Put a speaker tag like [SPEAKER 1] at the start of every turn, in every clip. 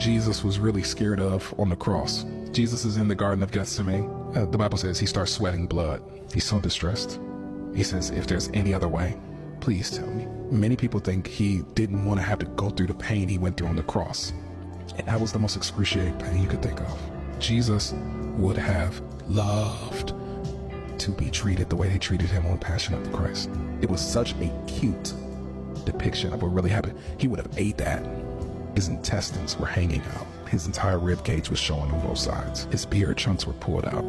[SPEAKER 1] Jesus was really scared of on the cross. Jesus is in the Garden of Gethsemane. The Bible says he starts sweating blood. He's so distressed. He says, if there's any other way, please tell me. Many people think he didn't want to have to go through the pain he went through on the cross. And that was the most excruciating pain you could think of. Jesus would have loved to be treated the way they treated him on Passion of the Christ. It was such a cute depiction of what really happened. He would have ate that. His intestines were hanging out. His entire rib cage was showing on both sides. His beard chunks were pulled out.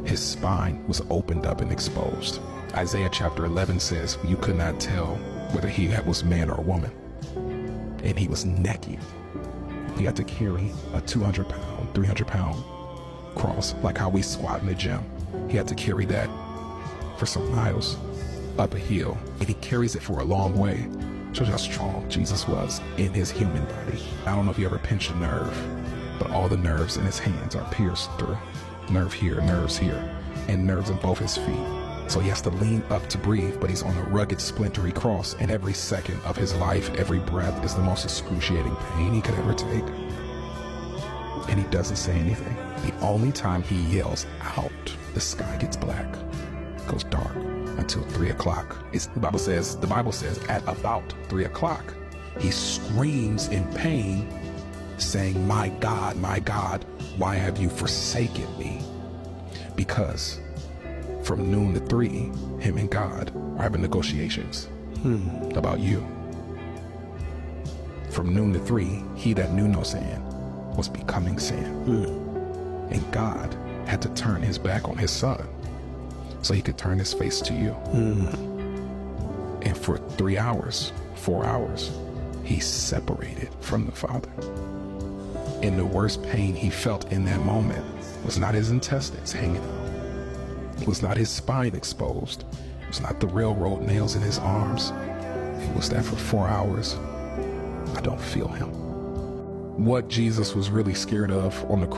[SPEAKER 1] His spine was opened up and exposed. Isaiah chapter 11 says you could not tell whether he was man or woman. And he was naked. He had to carry a 200-pound, 300-pound cross, like how we squat in the gym. He had to carry that for some miles up a hill, and he carries it for a long way. Shows you how strong Jesus was in his human body. I don't know if you ever pinched a nerve, but all the nerves in his hands are pierced through. Nerve here, and nerves in both his feet. So he has to lean up to breathe, but he's on a rugged, splintery cross, and every second of his life, every breath is the most excruciating pain he could ever take. And he doesn't say anything. The only time he yells out, the sky gets black, goes dark until 3 o'clock. The Bible says at about 3 o'clock, he screams in pain, saying, my God, why have you forsaken me? Because from noon to 3, him and God are having negotiations about you. From noon to 3, he that knew no sin was becoming sin. And God had to turn his back on his son so he could turn his face to you. And for 3 hours, 4 hours, he separated from the Father. And the worst pain he felt in that moment was not his intestines hanging out. It was not his spine exposed. It was not the railroad nails in his arms. It was that for 4 hours, I don't feel him. What Jesus was really scared of on the